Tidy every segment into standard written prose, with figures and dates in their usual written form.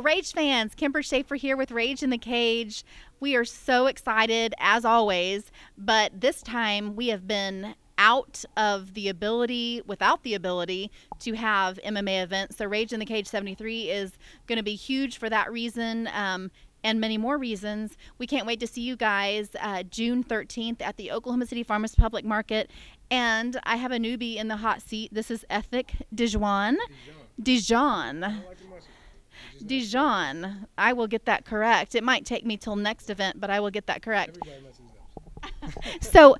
Rage fans, Kimber Schaefer here with Rage in the Cage. We are so excited as always, but this time we have been without the ability to have MMA events. So Rage in the Cage 73 is going to be huge for that reason. And many more reasons. We can't wait to see you guys June 13th at the Oklahoma City Farmers Public Market. And I have a newbie in the hot seat. This is Ethic DeJaun. DeJaun. DeJaun. I will get that correct. It might take me till next event, but I will get that correct. So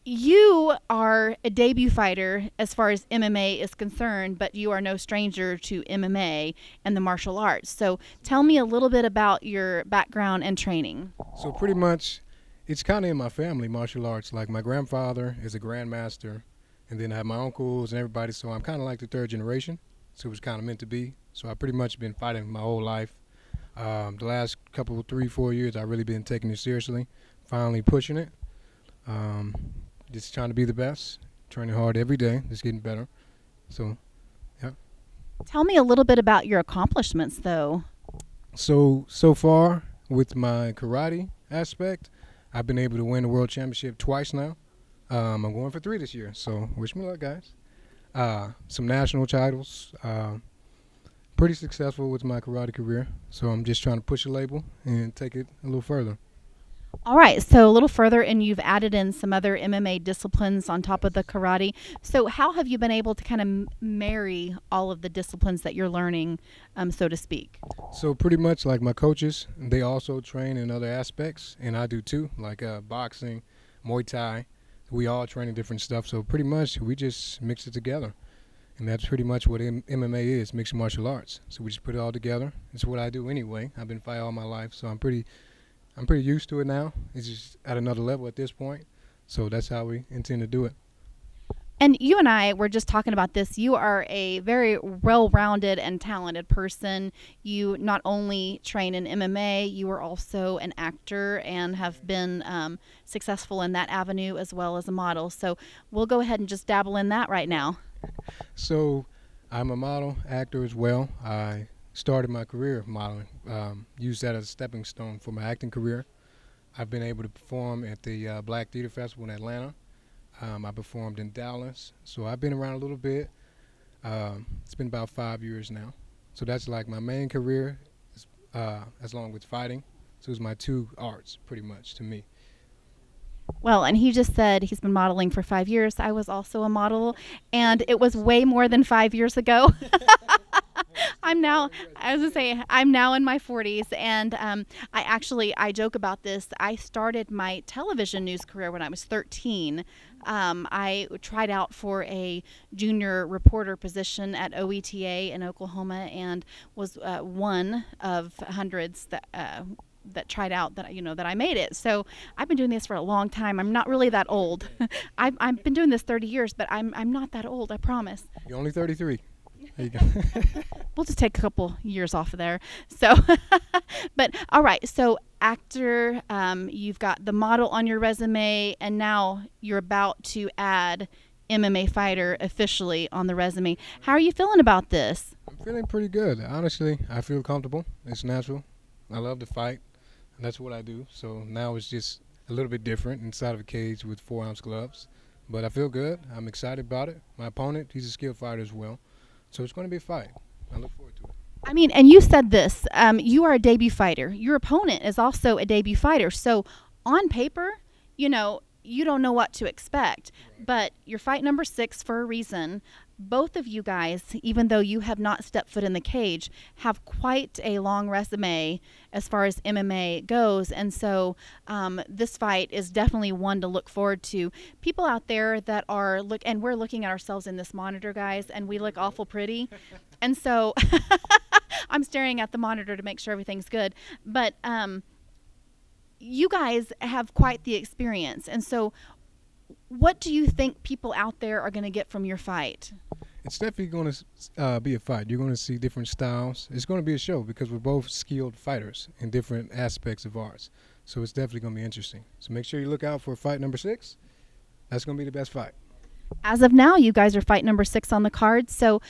you are a debut fighter as far as MMA is concerned, but you are no stranger to MMA and the martial arts. So tell me a little bit about your background and training. So pretty much it's kind of in my family, martial arts. Like my grandfather is a grandmaster, and then I have my uncles and everybody, so I'm kind of like the third generation. So it was kind of meant to be. So I've pretty much been fighting my whole life. The last couple, 3-4 years, I've really been taking it seriously, finally pushing it. Just trying to be the best, training hard every day, just getting better. So, yeah. Tell me a little bit about your accomplishments, though. So far, with my karate aspect, I've been able to win the world championship twice now. I'm going for 3 this year, so wish me luck, guys. Some national titles. Pretty successful with my karate career, so I'm just trying to push the label and take it a little further. All right, so a little further, and you've added in some other MMA disciplines on top of the karate. So how have you been able to kind of marry all of the disciplines that you're learning, so to speak? So pretty much like my coaches, they also train in other aspects, and I do too, like boxing, Muay Thai. We all train in different stuff, so pretty much we just mix it together. And that's pretty much what MMA is, mixed martial arts. So we just put it all together. It's what I do anyway. I've been fighting all my life, so I'm pretty used to it now. It's just at another level at this point. So that's how we intend to do it. And you and I were just talking about this. You are a very well-rounded and talented person. You not only train in MMA, you are also an actor and have been successful in that avenue as well as a model. So we'll go ahead and just dabble in that right now. So I'm a model, actor as well. I started my career of modeling, used that as a stepping stone for my acting career. I've been able to perform at the Black Theater Festival in Atlanta. I performed in Dallas, so I've been around a little bit. It's been about 5 years now. So that's like my main career, as long with fighting. So it's my 2 arts, pretty much, to me. Well, and he just said he's been modeling for 5 years. I was also a model, and it was way more than 5 years ago. I'm now in my 40s, and I joke about this. I started my television news career when I was 13. I tried out for a junior reporter position at OETA in Oklahoma and was one of hundreds that tried out that I made it. So I've been doing this for a long time. I'm not really that old. I've been doing this 30 years, but I'm not that old, I promise. You're only 33. There you go. We'll just take a couple years off of there. So, but all right. So actor, you've got the model on your resume, and now you're about to add MMA fighter officially on the resume. How are you feeling about this? I'm feeling pretty good. Honestly, I feel comfortable. It's natural. I love to fight, and that's what I do. So now it's just a little bit different inside of a cage with 4-ounce gloves. But I feel good. I'm excited about it. My opponent, he's a skilled fighter as well. So it's going to be a fight. I look forward to it. I mean, and you said this, you are a debut fighter. Your opponent is also a debut fighter. So on paper, you don't know what to expect. Right. But you're fight number 6 for a reason. Both of you guys, even though you have not stepped foot in the cage, have quite a long resume as far as MMA goes. And so this fight is definitely one to look forward to. People out there that are and we're looking at ourselves in this monitor, guys, and we look awful pretty. And so I'm staring at the monitor to make sure everything's good. But you guys have quite the experience. And so what do you think people out there are going to get from your fight? It's definitely going to be a fight. You're going to see different styles. It's going to be a show because we're both skilled fighters in different aspects of arts. So it's definitely going to be interesting. So make sure you look out for fight number 6. That's going to be the best fight. As of now, you guys are fight number 6 on the card. So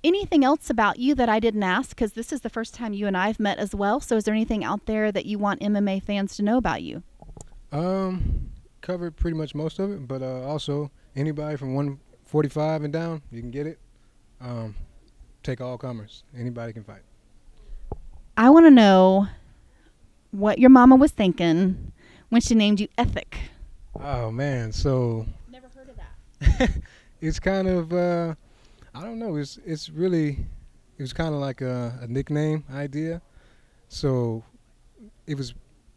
Anything else about you that I didn't ask? Because this is the first time you and I have met as well. So is there anything out there that you want MMA fans to know about you? Covered pretty much most of it, but also anybody from 145 and down, you can get it. Take all comers. Anybody can fight. I want to know what your mama was thinking when she named you Ethic. Oh man, so Never heard of that. it's kind of I don't know. It's really it was kind of like a nickname idea. So it was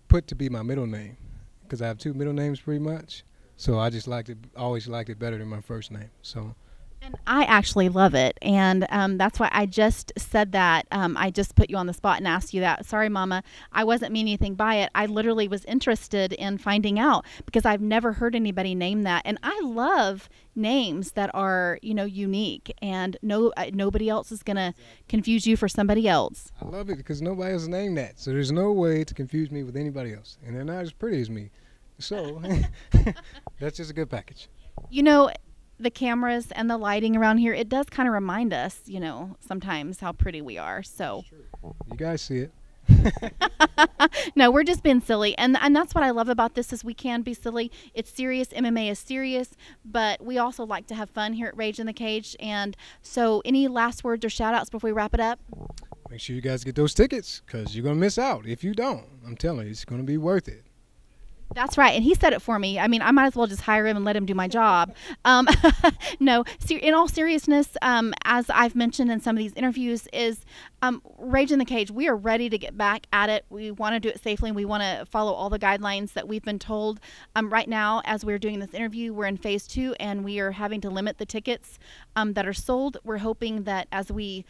put to be my middle name because I have two middle names pretty much. So I just always liked it better than my first name. So. And I actually love it, and that's why I just said that. I just put you on the spot and asked you that. Sorry, Mama, I wasn't meaning anything by it. I literally was interested in finding out because I've never heard anybody name that, and I love names that are, unique, and nobody else is gonna confuse you for somebody else. I love it because nobody else named that, so there's no way to confuse me with anybody else, and they're not as pretty as me, so that's just a good package. The cameras and the lighting around here, it does kind of remind us, sometimes how pretty we are. So you guys see it. No, we're just being silly. And that's what I love about this is we can be silly. It's serious. MMA is serious, but we also like to have fun here at Rage in the Cage. And so any last words or shout outs before we wrap it up? Make sure you guys get those tickets because you're going to miss out. If you don't, I'm telling you, it's going to be worth it. That's right. And he said it for me. I mean, I might as well just hire him and let him do my job. No, in all seriousness, as I've mentioned in some of these interviews, is Rage in the Cage, we are ready to get back at it. We want to do it safely, and we want to follow all the guidelines that we've been told. Right now, as we're doing this interview, we're in phase 2, and we are having to limit the tickets that are sold. We're hoping that as we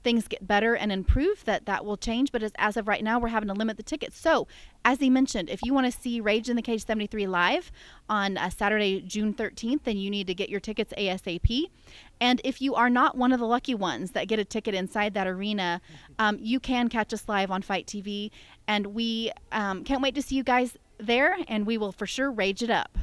things get better and improve, that will change. But as of right now, we're having to limit the tickets. So, as he mentioned, if you want to see Rage in the Cage 73 live on Saturday, June 13th, then you need to get your tickets ASAP. And if you are not one of the lucky ones that get a ticket inside that arena, you can catch us live on Fight TV. And we can't wait to see you guys there, and we will for sure rage it up.